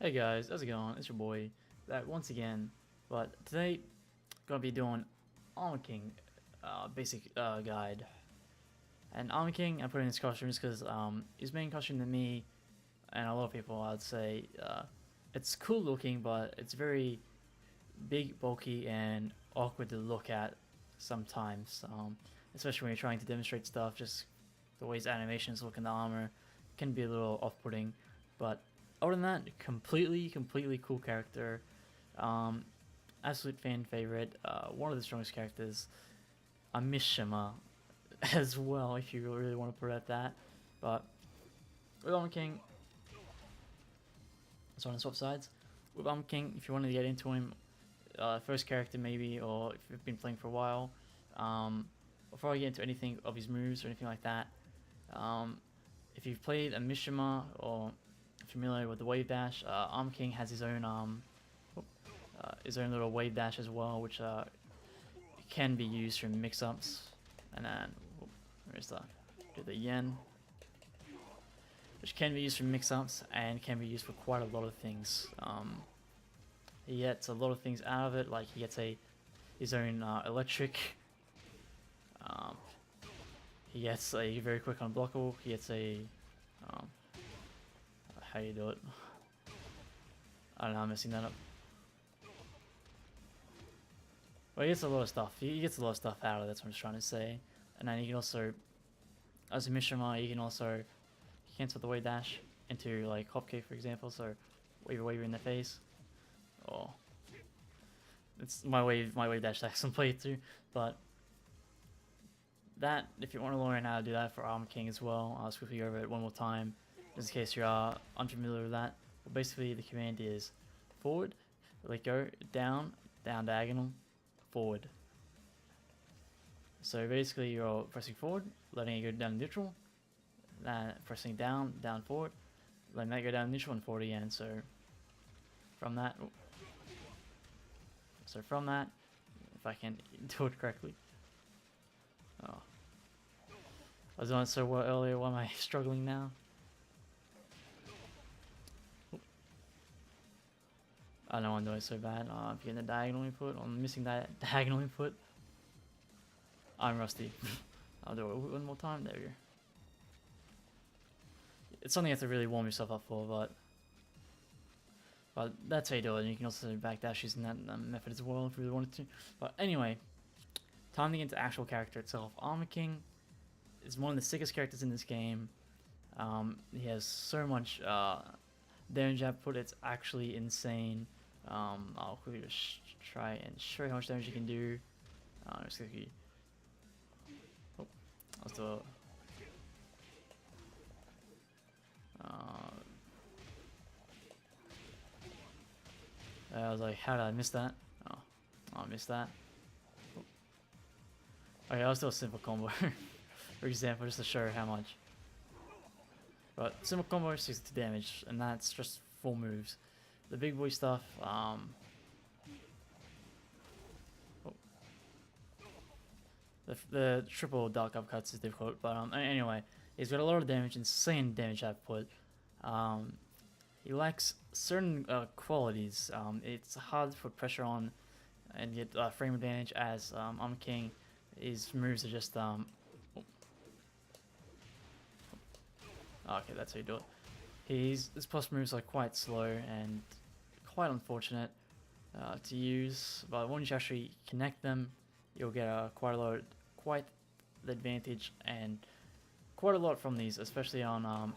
Hey guys, how's it going? It's your boy back once again. But today, gonna be doing Armor King basic guide. And Armor King, I put in his costumes because his main costume to me and a lot of people, I'd say, it's cool looking, but it's very big, bulky, and awkward to look at sometimes. Especially when you're trying to demonstrate stuff, just the way his animations look in the armor can be a little off-putting. But other than that, completely cool character. Absolute fan favorite. One of the strongest characters. I miss Shima as well, if you really want to put it at that. But with Armor King, it's on the swap sides. With Armor King, if you want to get into him, first character maybe, or if you've been playing for a while, before I get into anything of his moves or anything like that, if you've played a Mishima or familiar with the wave dash, Armor King has his own little wave dash as well, which can be used for mix-ups. And then where's the do the yen, which can be used for mix-ups and can be used for quite a lot of things. He gets a lot of things out of it, like he gets his own electric. He gets a very quick unblockable. He gets a how do you do it? I don't know, I'm messing that up. Well, he gets a lot of stuff. He gets a lot of stuff out of it, that's what I'm just trying to say. And then you can also, as a Mishima, you can also cancel the wave dash into like hopkick, for example. So wave in the face. Or it's my wave dash that I can play too. But that, if you want to learn how to do that for Armor King as well, I'll just quickly go over it one more time, just in case you are unfamiliar with that. But basically, the command is forward, let go, down diagonal, forward. So basically, you're pressing forward, letting it go down neutral, then pressing down forward, letting that go down neutral and forward again. So from that, if I can do it correctly. Oh, I was doing it so well earlier. Why am I struggling now? I know I'm doing it so bad. I'm getting the diagonal input. I'm missing that diagonal input. I'm rusty. I'll do it one more time. There we go. It's something you have to really warm yourself up for, but that's how you do it. And you can also backdash using that method as well if you really wanted to. But anyway, time to get into the actual character itself. Armor King is one of the sickest characters in this game. He has so much damage output, it's actually insane. I'll quickly just try and show you how much damage you can do. Just quickly. Oh, let's do it. I was like, how did I miss that? Oh, I missed that. Oh. Okay, I'll do a simple combo, for example, just to show how much. But simple combo 62 damage, and that's just 4 moves. The big boy stuff, oh. The triple dark upcuts is difficult, but anyway, he's got a lot of damage, insane damage output. He lacks certain qualities. It's hard to put pressure on and get frame advantage, as Armor King, his moves are just okay, that's how you do it. His plus moves are quite slow and quite unfortunate to use, but once you actually connect them, you'll get quite the advantage and quite a lot from these, especially on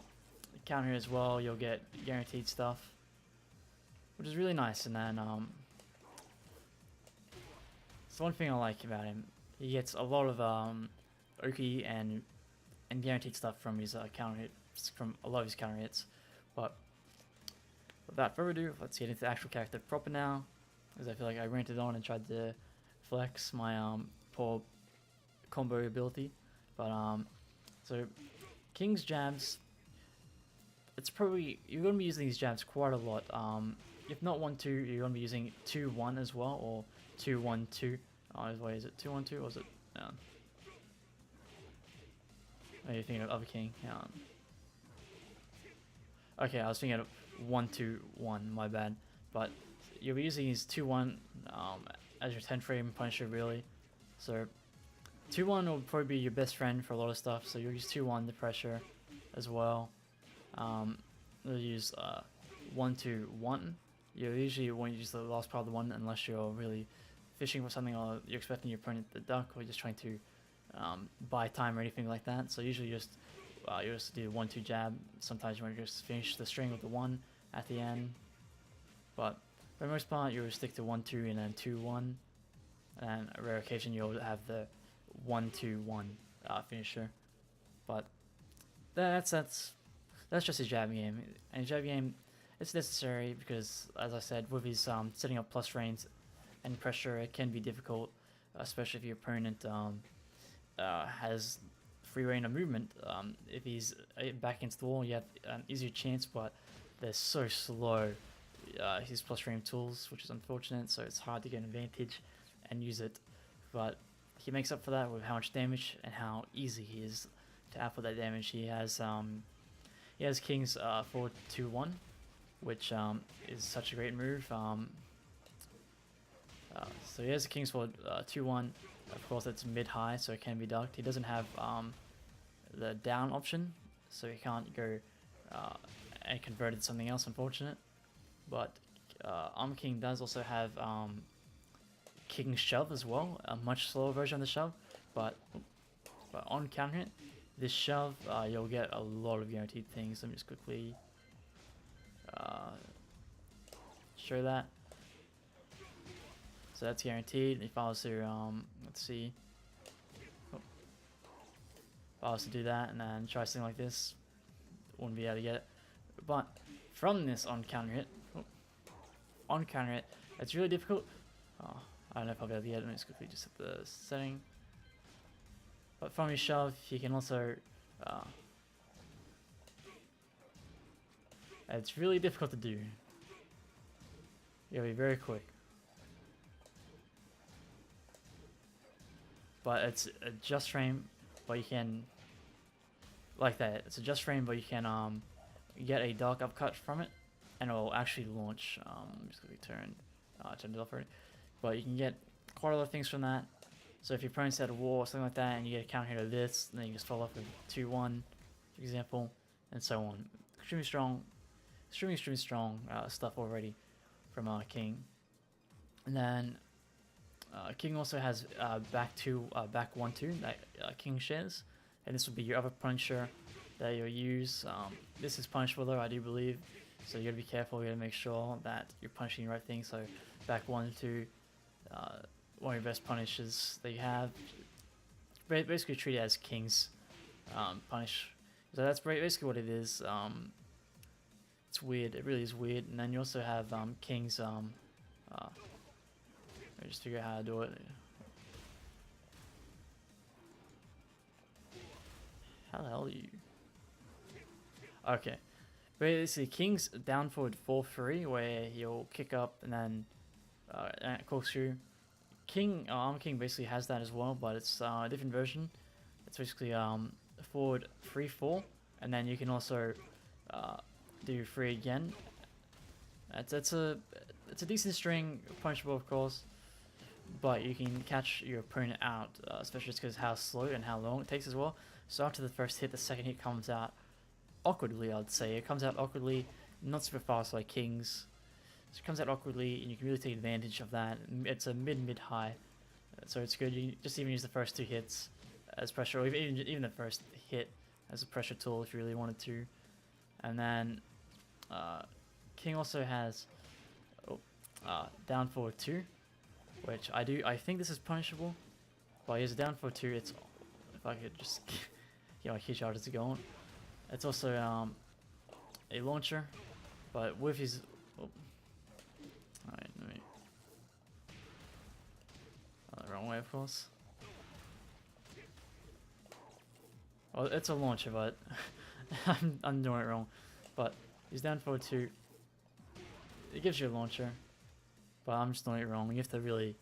counter as well. You'll get guaranteed stuff, which is really nice. And then it's one thing I like about him. He gets a lot of Oki and guaranteed stuff from his counter hits, from a lot of his counter hits. But without further ado, let's get into the actual character proper now, because I feel like I ranted on and tried to flex my poor combo ability. But so King's jabs, it's probably, you're going to be using these jabs quite a lot. If not 1-2, you're going to be using 2-1 as well, or 2-1-2. Wait, is it 2-1-2 or is it? Are you thinking of other King? Okay, I was thinking of 1-2-1. My bad. But you'll be using his 2-1 as your 10 frame Punisher really. So 2-1 will probably be your best friend for a lot of stuff. So you'll use 2-1 the pressure as well. You'll use 1-2-1. You usually won't use the last part of the one unless you're really fishing for something or you're expecting your opponent to duck or you're just trying to buy time or anything like that. So usually you just do 1-2 jab. Sometimes you want to just finish the string with the 1 at the end. But for the most part, you'll stick to 1-2 and then 2-1. And a rare occasion you'll have the 1-2-1 finisher. But that's just a jab game. And a jab game, it's necessary because, as I said, with his setting up plus range and pressure, it can be difficult, especially if your opponent has free reign of movement. If he's back against the wall, you have an easier chance, but they're so slow, his plus range tools, which is unfortunate, so it's hard to get an advantage and use it. But he makes up for that with how much damage and how easy he is to output that damage. He has King's 4-2-1, which is such a great move. So he has a King's 4-2-1. Of course, it's mid-high, so it can be ducked. He doesn't have the down option, so he can't go and convert it to something else, unfortunate. But Armor King does also have King's Shove as well, a much slower version of the shove. But on counter hit, this shove, you'll get a lot of guaranteed things. Let me just quickly show that. So that's guaranteed. If I was to, let's see. If I was to do that and then try something like this, wouldn't be able to get it. But from this on counter hit, it's really difficult. I don't know if I'll be able to get it. Let me just quickly just hit the setting. But from your shove, you can also. It's really difficult to do. You gotta be very quick. But it's a just frame, but you can. Like that. It's a just frame, but you can get a dark upcut from it, and it will actually launch. I'm just gonna turn it off already. But you can get quite a lot of things from that. So if your opponent's at a wall or something like that, and you get a counter hit of this, then you just follow up with 2-1, for example, and so on. Extremely strong, extremely strong stuff already from King. And then King also has back 1-2 that King shares, and this will be your other Punisher that you'll use. This is punishable though, I do believe, so you gotta be careful. You gotta make sure that you're punishing the right thing. So back 1-2. One of your best punishes that you have. Basically treat it as King's punish. So that's basically what it is. It's weird. It really is weird. And then you also have King's. Let me just figure out how to do it. How the hell are you? Okay. Basically, King's down forward 4-3, where he'll kick up and then corkscrew. Armor King basically has that as well, but it's a different version. It's basically forward 3-4, and then you can also do 3 again. It's a decent string, punishable of course, but you can catch your opponent out, especially because how slow and how long it takes as well. So after the first hit, the second hit comes out awkwardly. I'd say it comes out awkwardly, not super fast like King's. So it comes out awkwardly, and you can really take advantage of that. It's a mid-high, so it's good. You just even use the first 2 hits as pressure, or even the first hit as a pressure tool if you really wanted to. And then King also has down forward 2, which I think this is punishable. But he has a down forward 2. It's, if I could just get my key charges to go on. It's also a launcher, but with his. Alright, let me. The wrong way, of course. Well, it's a launcher, but I'm doing it wrong. But he's down forward 2. It gives you a launcher, but I'm just doing it wrong. You have to really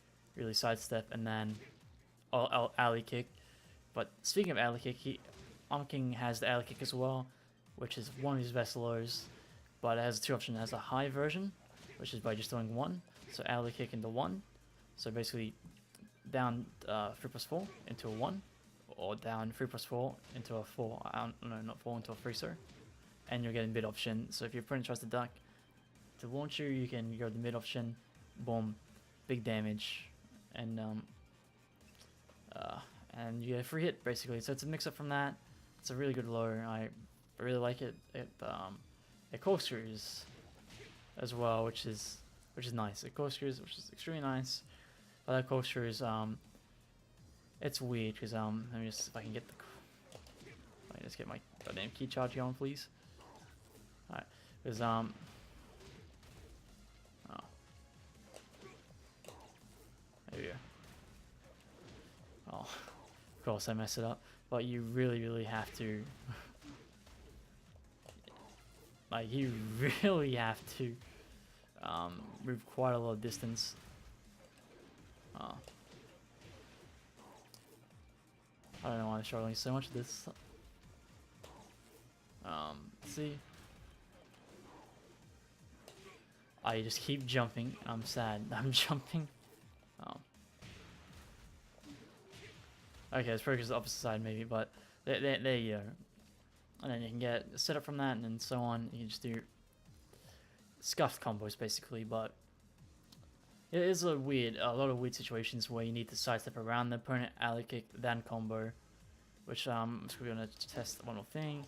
sidestep and then alley kick. But speaking of alley kick, Armor King has the alley kick as well, which is one of his best lows. but it has two options. It has a high version, which is by just doing 1, so alley kick into 1, so basically down 3+4 into a 1, or down 3+4 into a 4, no, not 4, into a 3, sorry, and you're getting mid option. So if your opponent tries to duck to launch you, you can go the mid option, boom, big damage, and you get a free hit basically. So it's a mix up from that. It's a really good low. I really like it. It corkscrews as well, which is nice. It corkscrews, which is extremely nice. But that corkscrews, it's weird because let me just, if I can get the, let me just get my goddamn key charge going, please. Alright, because oh, there we go. Oh, of course I messed it up. But you really have to, like, you really have to move quite a lot of distance. Oh. I don't know why I'm struggling so much with this. See? I just keep jumping. I'm sad. I'm jumping. Oh. Okay, it's probably because the opposite side maybe, but there you go. And then you can get set up from that and then so on. You can just do scuffed combos basically, but it is a lot of weird situations where you need to sidestep around the opponent, alley kick, then combo, which I'm just going to test one more thing.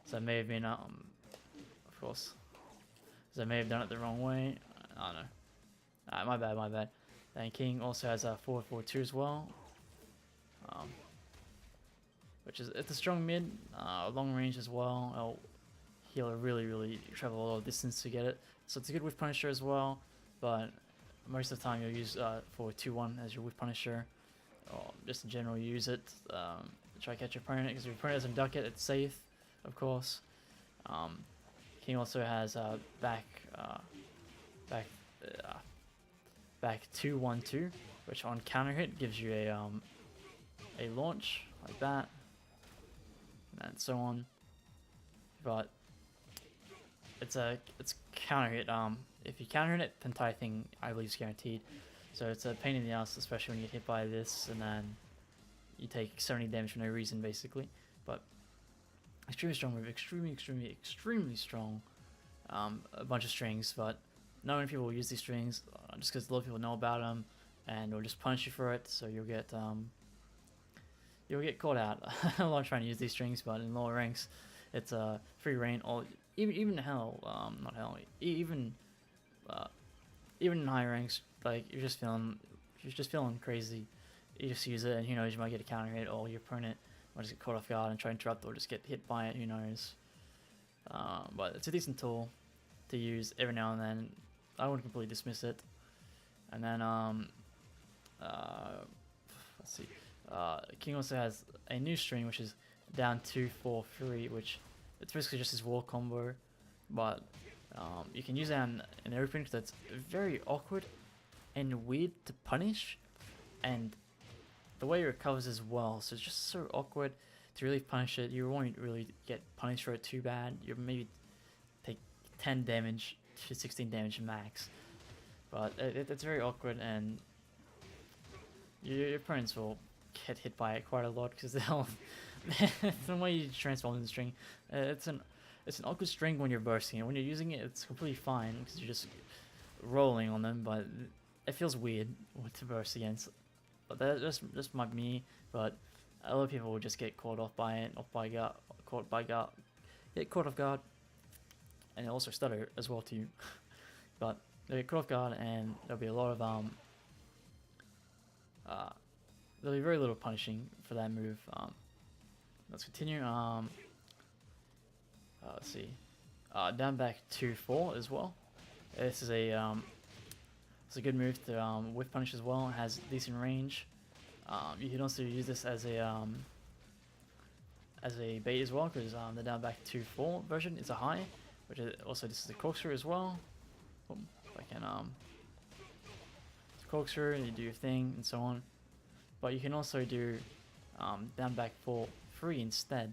So I may have been, of course, so I may have done it the wrong way. I don't know. My bad. Then King also has a 4-4-2 as well, which is, it's a strong mid, long range as well. He'll really travel a lot of distance to get it. So it's a good whiff punisher as well, but most of the time you'll use 4-2-1 as your whiff punisher, or just in general you use it to try to catch your opponent, because if your opponent doesn't duck it, it's safe, of course. King also has back 2-1-2, which on counter hit gives you a launch like that, and so on. But it's counter hit. If you counter hit, the entire thing I believe is guaranteed. So it's a pain in the ass, especially when you get hit by this and then you take 70 damage for no reason, basically. But extremely strong move, extremely strong. A bunch of strings, but not many people will use these strings, just because a lot of people know about them, and they'll just punish you for it. So you'll get caught out a lot trying to use these strings, but in lower ranks, it's free reign. Or even hell, not hell, even in high ranks, like you're just feeling crazy, you just use it, and who knows, you might get a counter hit, or your opponent might just get caught off guard and try to interrupt, or just get hit by it, who knows. But it's a decent tool to use every now and then. I wouldn't completely dismiss it. And then let's see, King also has a new string, which is down 2-4-3, which it's basically just his wall combo, but you can use that in open because that's very awkward and weird to punish, and the way it recovers as well, so it's just so awkward to really punish it. You won't really get punished for it too bad. You maybe take 10 damage to 16 damage max, but it's very awkward, and your opponents will get hit by it quite a lot because they'll the way you transform the string, it's an awkward string when you're bursting it. When you're using it, it's completely fine because you're just rolling on them, but it feels weird to burst against. But that's just might be me, but a lot of people will just get caught off by it, get caught off guard, and also stutter as well too. But they get caught off guard, and there'll be a lot of there'll be very little punishing for that move. Let's continue. Let's see. Down back 2-4 as well. This is it's a good move to whiff punish as well. It has decent range. You can also use this as a bait as well, because the down back 2-4 version is a high, which is also, this is a corkscrew as well. Boom. If I can it's a corkscrew, and you do your thing and so on. But you can also do down back 4-3 instead,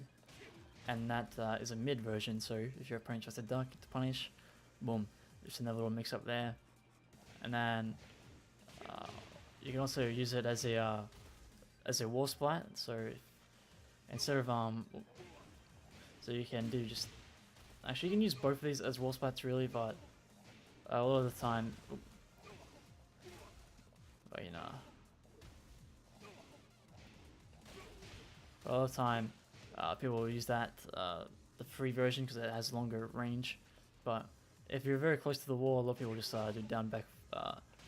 and that is a mid version. So if your opponent tries to duck to punish, boom, just another little mix up there. And then you can also use it as a wall splat. So instead of so you can do just actually you can use both of these as wall splats really, but a lot of the time, but you know, a lot of the time people will use that the free version because it has longer range. But if you're very close to the wall, a lot of people just do down back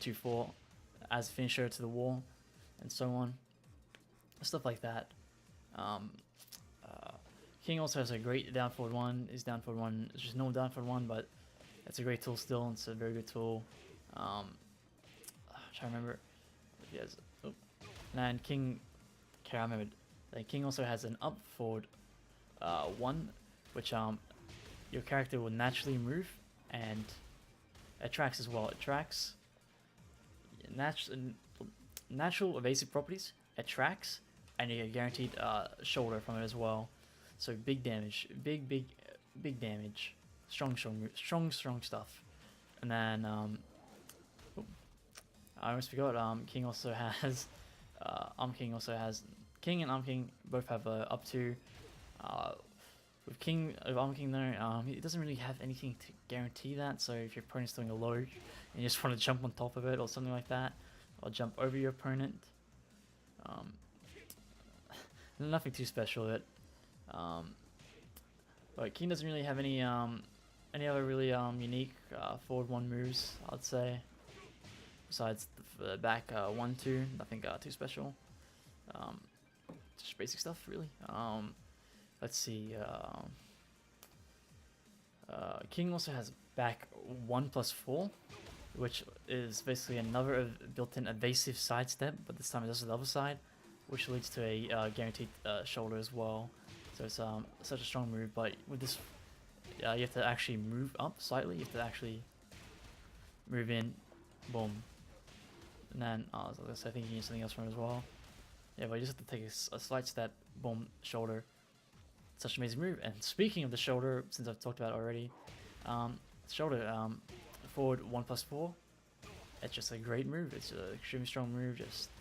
2-4 as finisher to the wall, and so on, stuff like that. King also has a great down forward one. His down forward one is just no down forward one, but it's a great tool still. It's a very good tool. I'm trying to remember if he has. Oh, and King. Okay, I remembered. King also has an up forward one, which your character will naturally move, and it tracks as well. It tracks natural evasive properties. It tracks, and you get guaranteed shoulder from it as well. So big damage, big damage, strong stuff. And then I almost forgot. King also has King and King both have up to. With King though, he doesn't really have anything to guarantee that. So if your opponent's doing a low, and you just want to jump on top of it or something like that, or jump over your opponent, nothing too special with it. But King doesn't really have any other really unique forward one moves, I'd say. Besides the back 1-2, nothing too special. Just basic stuff really. Let's see. King also has back 1+4, which is basically another built-in evasive sidestep, but this time it does the other side, which leads to a guaranteed shoulder as well. So it's such a strong move, but with this, you have to actually move up slightly. You have to actually move in, boom, and then I think you can use something else from it as well. Yeah, but you just have to take a slight step, boom, shoulder. Such an amazing move. And speaking of the shoulder, since I've talked about it already, shoulder forward 1+4. It's just a great move. It's an extremely strong move. Just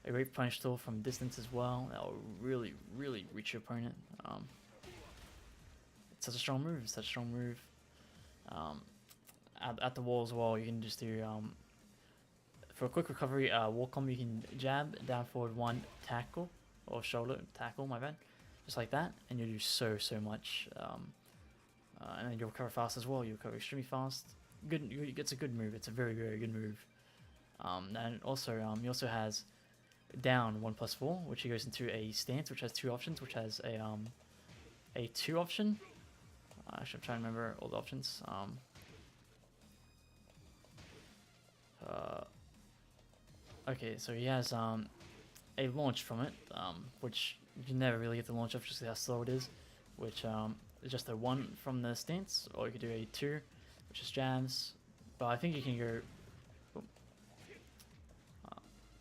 a great punish tool from distance as well. That will really reach your opponent. It's such a strong move. It's such a strong move. At the wall as well, you can just do for a quick recovery wall combo. You can jab, down forward 1, tackle, or shoulder tackle. My bad. Just like that, and you do so much. And then you'll recover fast as well. You recover extremely fast. Good. It's a good move. It's a very good move. And also he also has down 1+4, which he goes into a stance, which has 2 options, which has a 2 option. Actually, I'm trying to remember all the options. Okay, so he has a launch from it, which you can never really get the launch off just how slow it is, which is just a 1 from the stance, or you could do a 2, which is jabs. But I think you can go.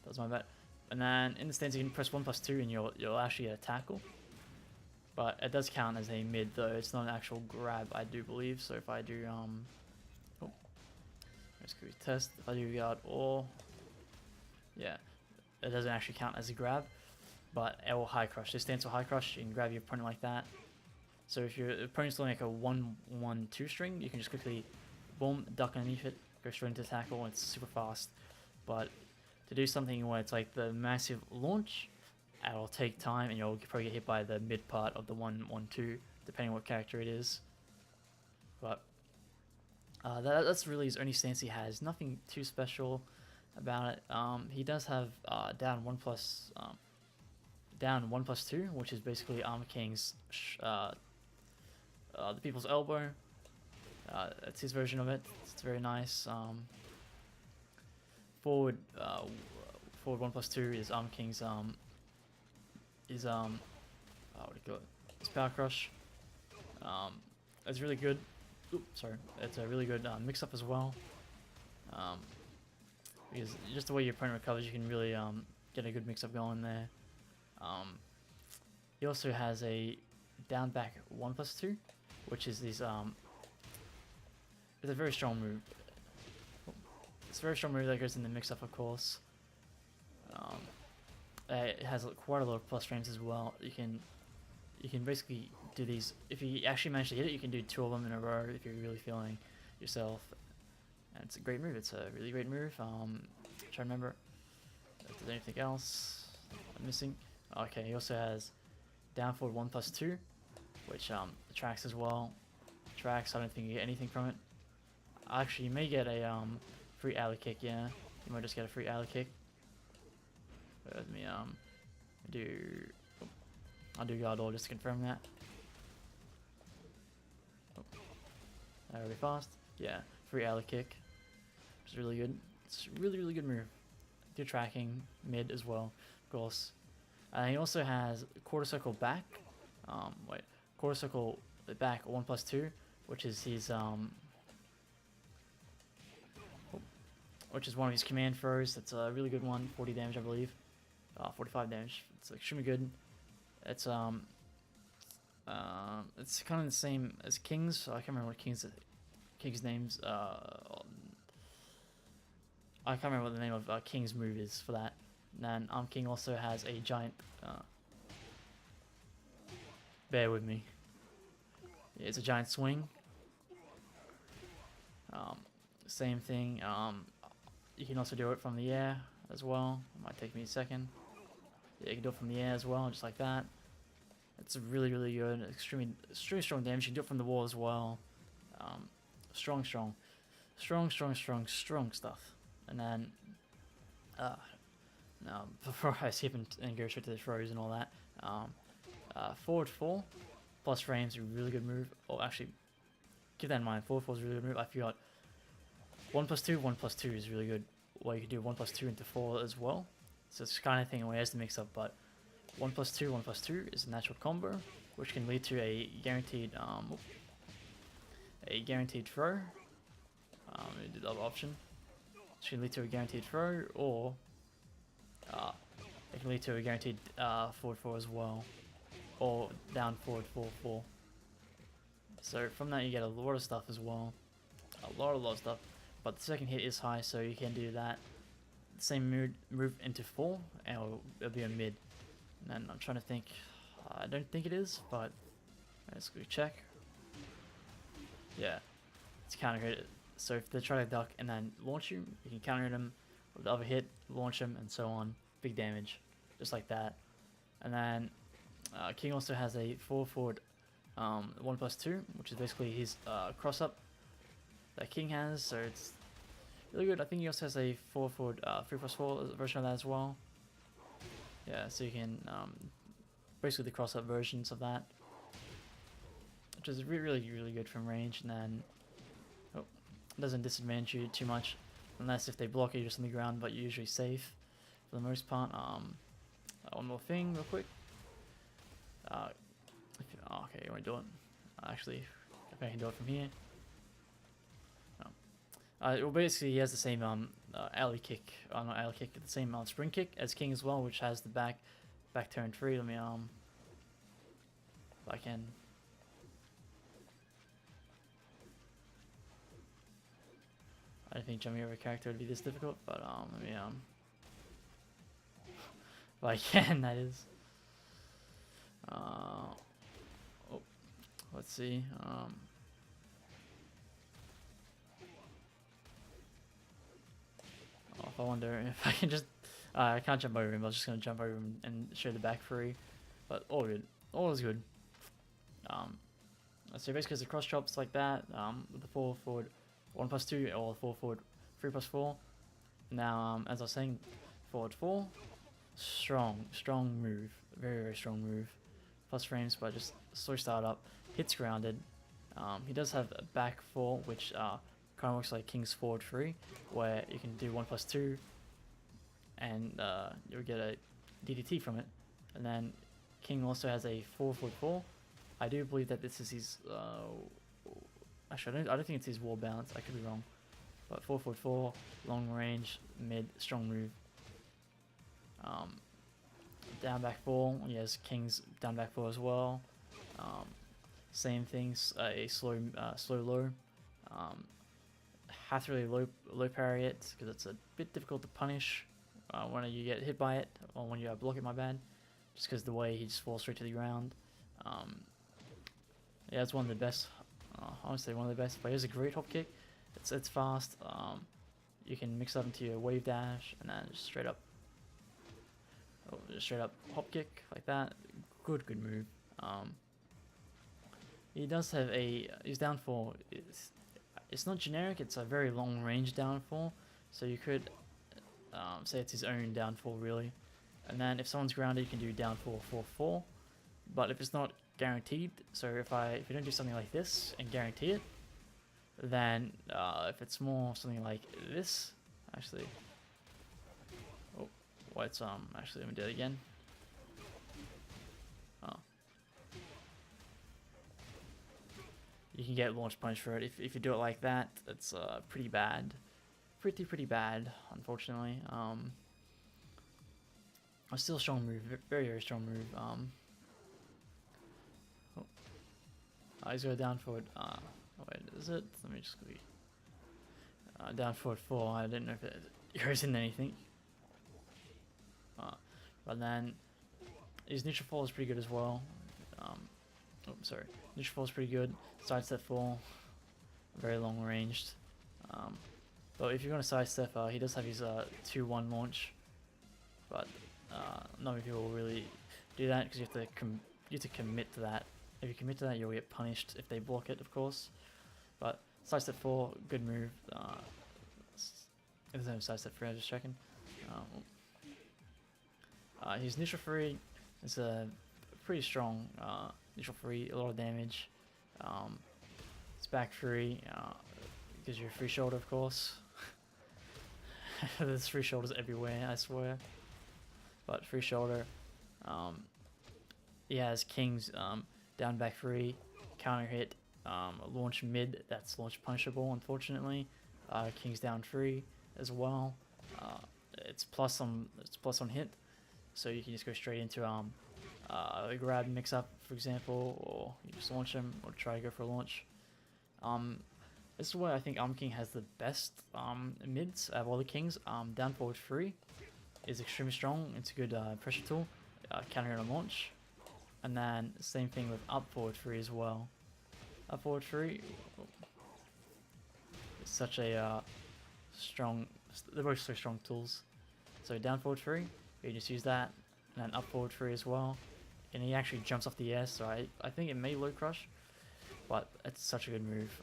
That was my bet. And then in the stance, you can press 1+2, and you'll actually get a tackle. But it does count as a mid, though. It's not an actual grab, I do believe. So if I do let's go test. If I do guard or yeah, it doesn't actually count as a grab, but it will high crush. This stance will high crush. You can grab your opponent like that. So if your opponent's doing like a 1-1-2 string, you can just quickly boom, duck underneath it, go straight into tackle, and it's super fast. But to do something where it's like the massive launch, it'll take time, and you'll probably get hit by the mid part of the 1-1-2, depending on what character it is. But that's really his only stance he has. Nothing too special about it. He does have down 1+2, which is basically Armor King's the People's Elbow. It's his version of it. It's very nice. Forward 1+2 is Armor King's what do you call it? It's Power Crush. It's really good. Oops, sorry. It's a really good mix-up as well. Because just the way your opponent recovers, you can really get a good mix-up going there. He also has a down back 1+2, which is these it's a very strong move. It's a very strong move that goes in the mix up, of course. It has quite a lot of plus frames as well. You can basically do these. If you actually manage to hit it, you can do 2 of them in a row if you're really feeling yourself. And it's a great move. It's a really great move. Trying to remember if there's anything else I'm missing. Okay, he also has down forward 1+2, which tracks as well. Tracks. I don't think you get anything from it. Actually, you may get a free alley kick. Yeah, you might just get a free alley kick. Let me I'll do guard all just to confirm that. Oh, really fast. Yeah, free alley kick, which is really good. It's a really good move. Good tracking mid as well, of course. And he also has quarter circle back. Quarter circle back 1+2, which is his which is one of his command throws. That's a really good one. 40 damage, I believe. 45 damage. It's extremely good. It's kind of the same as King's. So I can't remember what King's names. I can't remember what the name of King's move is for that. And then King also has a giant. Bear with me. Yeah, it's a giant swing. Same thing. You can also do it from the air as well. It might take me a second. Yeah, you can do it from the air as well, just like that. It's really good. Extremely strong damage. You can do it from the wall as well. Strong stuff. And then, now before I skip and go straight to the throws and all that, forward 4 plus frames, a really good move. Oh, actually, keep that in mind. Forward 4 is a really good move. I forgot. 1+2, 1+2 is really good. Well, you can do 1+2 into 4 as well. So it's kind of thing where it has to mix up, but 1+2, 1+2 is a natural combo, which can lead to a guaranteed throw. Let me do the other option. Which can lead to a guaranteed throw, or it can lead to a guaranteed forward 4 as well, or down forward 4/4. So from that you get a lot of stuff as well, a lot of stuff. But the second hit is high, so you can do that. Same move into 4, and it'll be a mid. And I'm trying to think. I don't think it is, but let's go check. Yeah, it's counter hit. So if they try to duck and then launch you can counter hit them with the other hit, launch them, and so on. Big damage, just like that. And then King also has a forward 1+2, which is basically his cross up that King has, so it's really good. I think he also has a forward 3+4 version of that as well. Yeah, so you can basically the cross up versions of that, which is really good from range. And then it doesn't disadvantage you too much, unless if they block you just on the ground, but you're usually safe for the most part. One more thing real quick. Okay, you want to do it? Actually, I can do it from here. Well, basically, he has the same alley kick, not alley kick, the same spring kick as King as well, which has the back turn 3. Let me if I can. I don't think jumping over a character would be this difficult, but let me if I can, that is. Let's see. I wonder if I can just. I can't jump over him. I was just gonna jump over him and show the back free, but all good. All is good. So basically, it's a cross chops like that. With the forward 1+2 or forward 3+4. Now, as I was saying, forward 4, strong move, very strong move. Plus frames, but just slow start up. Hits grounded. He does have a back 4, which kind of works like King's forward 3, where you can do 1+2, and you'll get a DDT from it. And then King also has a forward 4. I do believe that this is his. Actually, I don't think it's his wall balance. I could be wrong. But forward 4, long range, mid, strong move. Down back 4. Yes, King's down back 4 as well. Same things, a slow low. Have to really low parry it because it's a bit difficult to punish when you get hit by it, or when you block it, my bad. Just because the way he just falls straight to the ground. Yeah, it's one of the best. Honestly, one of the best. But here's a great hop kick. It's fast. You can mix up into your wave dash and then just straight up hop kick like that. Good move. He does have his downfall. It's not generic. It's a very long range downfall. So you could say it's his own downfall really. And then if someone's grounded, you can do downfall 4/4. But if it's not guaranteed, so if you don't do something like this and guarantee it, then if it's more something like this, actually, actually let me do it again. You can get launch punch for it. If you do it like that, it's pretty bad, pretty bad, unfortunately. A still strong move, very strong move. He's got down forward. Wait, is it? Let me just quickly. Down forward 4. I didn't know if it goes in anything. But then his neutral fall is pretty good as well. Sorry, neutral fall is pretty good. Sidestep fall, very long ranged. But if you're gonna sidestep, he does have his 2-1 launch. But not many people will really do that because you have to commit to that. If you commit to that, you'll get punished if they block it, of course. But sidestep 4, good move. There's no sidestep 3, I was just checking. His neutral free is a pretty strong neutral free, a lot of damage. It's back free, gives you a free shoulder, of course. There's free shoulders everywhere, I swear. But free shoulder. He has King's down back free, counter hit, launch mid, that's launch punishable, unfortunately. King's down free as well. It's plus on hit, so you can just go straight into a grab mix up, for example, or you just launch him or try to go for a launch. This is why I think King has the best mids out of all the Kings. Down forward free is extremely strong. It's a good pressure tool, counter on launch. And then same thing with up forward free as well. Up forward free, it's such a strong. They're both so strong tools. So down forward free, you just use that, and then up forward free as well. And he actually jumps off the air, so I think it may low crush, but it's such a good move.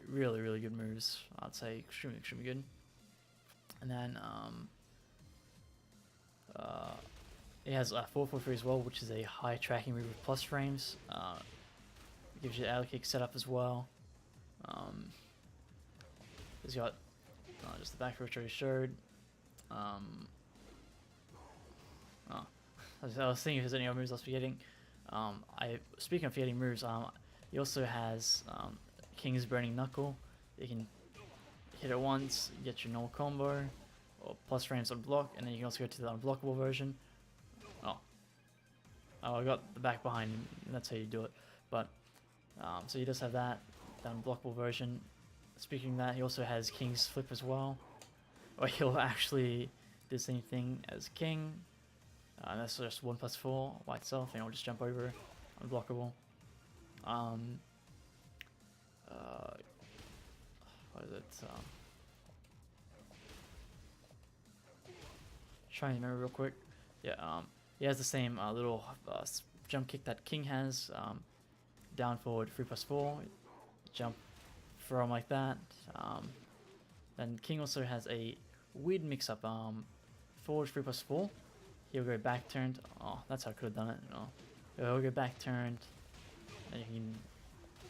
Really good moves. I'd say extremely good. And then it has a 4/4 as well, which is a high tracking move with plus frames. Gives you out kick setup as well. He's got just the back row which I already showed. I was thinking if there's any other moves I was forgetting. Speaking of forgetting moves, he also has King's Burning Knuckle. You can hit it once, get your normal combo, or plus frames on block, and then you can also go to the unblockable version. I got the back behind him, and that's how you do it. But so he does have that unblockable version. Speaking of that, he also has King's Flip as well, or he'll actually do the same thing as King. That's just 1+4 by itself, and it'll just jump over, unblockable. What is it? Trying to remember real quick. Yeah, he has the same little jump kick that King has. Down forward 3+4, jump from like that. Then King also has a weird mix-up. Forward 3+4. He'll go back turned. Oh, that's how I could have done it. No, he'll go back turned. And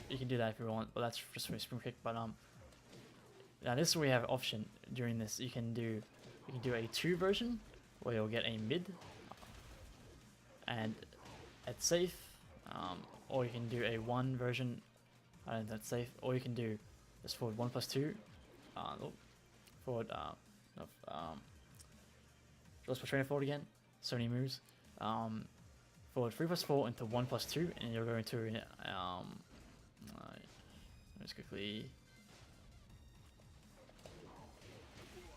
you can do that if you want, but that's just for a spring kick. But now this is where you have an option during this. You can do a 2 version where you'll get a mid, and it's safe. Or you can do a 1 version. I don't think that's safe. Or you can do just forward 1+2. Forward. Let's put trainer forward again. So many moves. forward 3+4 into 1+2, and you're going to let's quickly,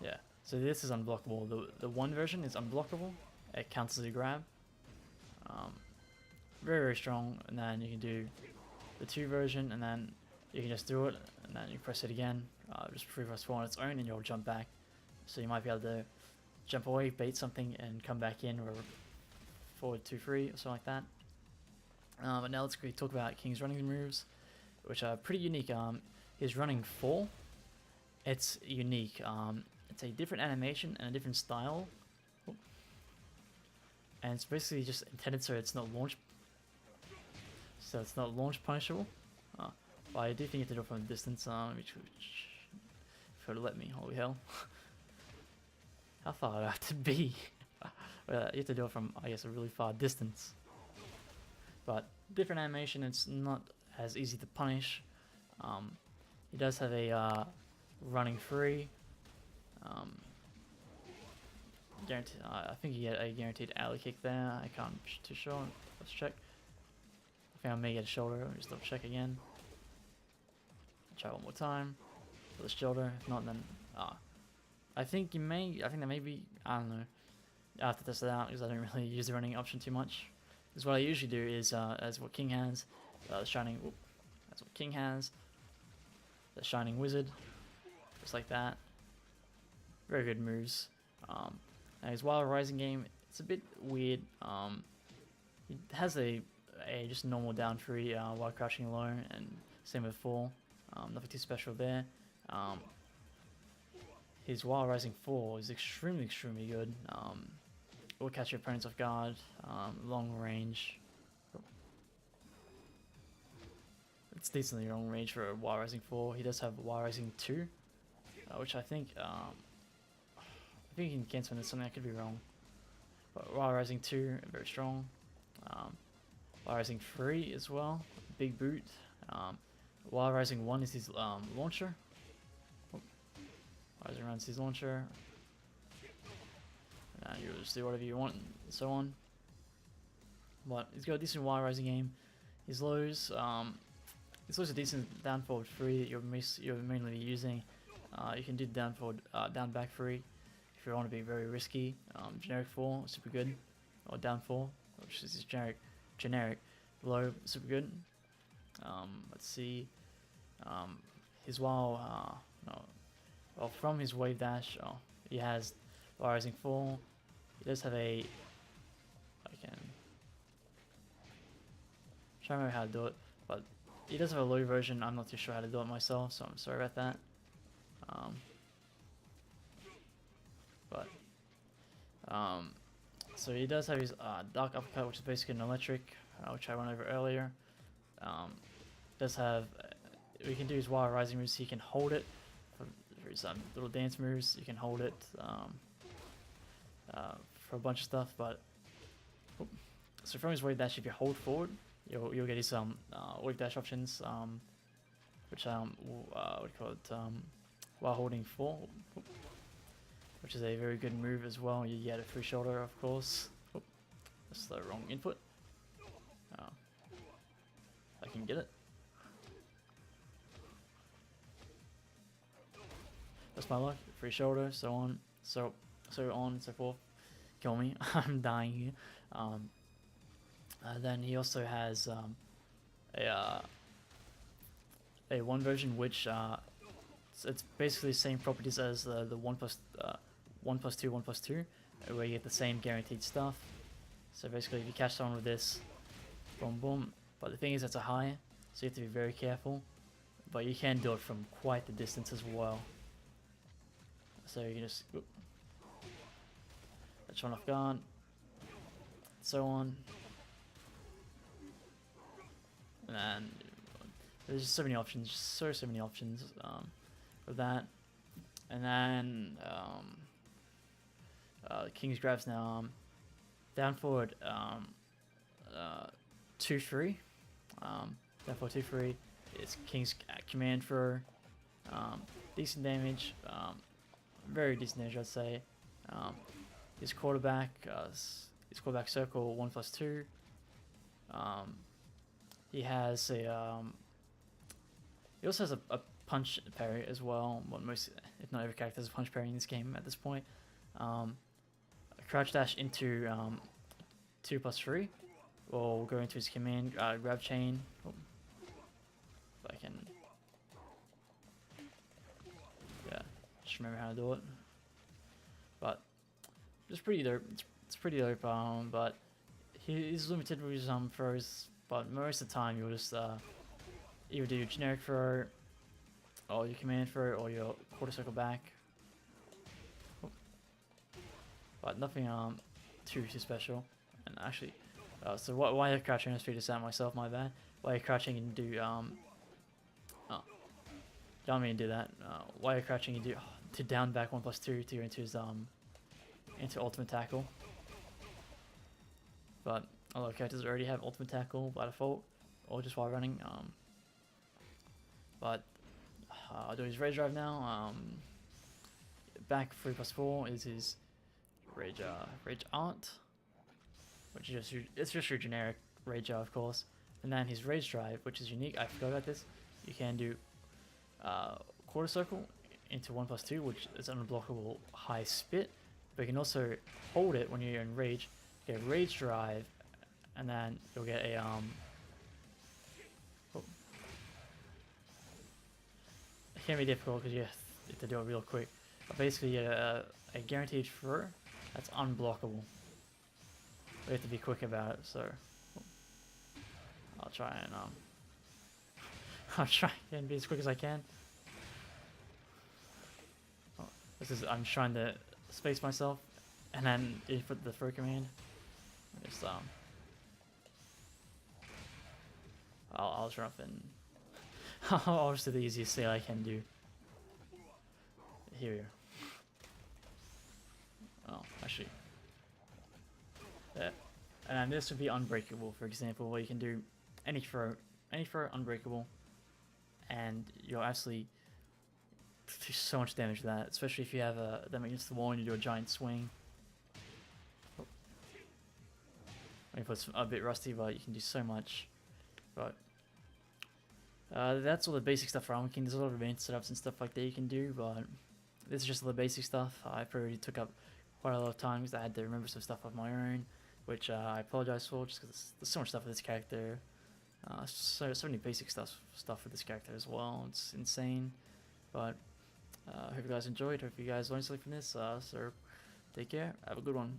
yeah. So this is unblockable. The one version is unblockable. It counts as a grab. Very, very strong. And then you can do the 2 version, and then you can just do it, and then you press it again. Just 3+4 on its own, and you'll jump back. So you might be able to jump away, bait something, and come back in, or forward 2-3 or something like that. But now let's quickly talk about King's running moves, which are pretty unique. His running 4, it's unique. It's a different animation and a different style, and it's basically just intended so it's not launch. So it's not launch punishable. But I do think you have to do it from a distance. Which if it would let me, holy hell! How far would I have to be? You have to do it from, I guess, a really far distance. But different animation. It's not as easy to punish. He does have a running free. Guaranteed. I think you get a guaranteed alley kick there. I can't too sure. Let's check. I think I may get a shoulder. Just double check again. Try one more time for the shoulder. If not, then I think you may. I think that may be. I don't know. I have to test it out because I don't really use the running option too much. Because what I usually do is, as what King has, the shining. Whoop, that's what King has. The shining wizard, just like that. Very good moves. Now his Wild Rising game, it's a bit weird. He has a just normal down 3 while crouching low, and same with 4. Nothing too special there. His Wild Rising 4 is extremely good. It will catch your opponents off guard, long range. It's decently long range for a Wild Rising 4. He does have Wild Rising 2, which I think you can cancel into something. I could be wrong. But Wild Rising 2, very strong. Wild Rising 3 as well, big boot. Wild Rising 1 is his launcher. Rising runs his launcher. You'll just do whatever you want and so on. But he's got a decent Wild Rising game. His lows, it's also decent down forward 3 that you're mainly using. You can do down forward, down back 3 if you want to be very risky. Generic 4, super good. Or down 4, which is his generic low, super good. Let's see. His Wild, well, from his wave dash, he has Wild Rising 4. He does have a. I can try to remember how to do it, but he does have a low version. I'm not too sure how to do it myself, so I'm sorry about that. So he does have his Dark Uppercut, which is basically an electric, which I went over earlier. Does have. We can do his Wild Rising moves. So he can hold it for his little dance moves. You can hold it for a bunch of stuff, but so from his wave dash, if you hold forward, you'll get his wave dash options, which what do you call it? While holding 4, which is a very good move as well. You get a free shoulder, of course. That's the wrong input. I can get it. That's my luck. Free shoulder, so on, so on and so forth. Kill me. I'm dying here. Then he also has a one version which it's basically the same properties as the 1+2, where you get the same guaranteed stuff. So basically, if you catch someone with this, boom boom. But the thing is, it's a high, so you have to be very careful. But you can do it from quite the distance as well. So you can just catch one off guard, so on. And then there's just so many options, so many options for that. And then King's grabs now down forward 2-3. Down forward 2-3. It's King's command throw. Decent damage. Very decent damage, I'd say. His quarterback circle 1+2. Um, he has a he also has a punch parry as well. What most, if not every character has a punch parry in this game at this point. A crouch dash into 2+3. We'll go into his command, grab chain. Oh, if I can, yeah, just remember how to do it. But it's pretty dope. It's pretty dope. But he's limited with some throws. But most of the time, you'll just either do your generic throw, or your command throw, or your quarter circle back. Oh. But nothing too special. And actually, so while you're crouching, I just figured this out myself. My bad. While you're crouching, you can do don't mean to do that. While you're crouching, you do to down back 1+2 to go into his into ultimate tackle. But a lot of characters already have ultimate tackle by default, or just while running. But I'll do his rage drive now. Back 3+4 is his rage art, which is just your generic rage drive, of course. And then his rage drive, which is unique. I forgot about this. You can do quarter circle into 1+2, which is an unblockable high spit. But you can also hold it when you're in rage. Get a rage drive, and then you'll get a oh. It can be difficult because you have to do it real quick. But basically, a guaranteed throw that's unblockable. We have to be quick about it. So I'll try and I'll try and be as quick as I can. Oh, I'm trying to space myself, and then you put the throw command. Just I'll jump and I'll just do the easiest thing I can do. Here we go. Oh, actually, yeah. And then this would be unbreakable, for example, where you can do any throw unbreakable, and you'll actually do so much damage to that, especially if you have them against the wall and you do a giant swing. Oh. I mean, it's a bit rusty, but you can do so much. But that's all the basic stuff for Armor King. There's a lot of advanced setups and stuff like that you can do, but this is just all the basic stuff. I probably took up quite a lot of time because I had to remember some stuff of my own, which I apologize for, just because there's so much stuff with this character. So many basic stuff with this character as well. It's insane. But I hope you guys enjoyed. Hope you guys learned something from this. So take care. Have a good one.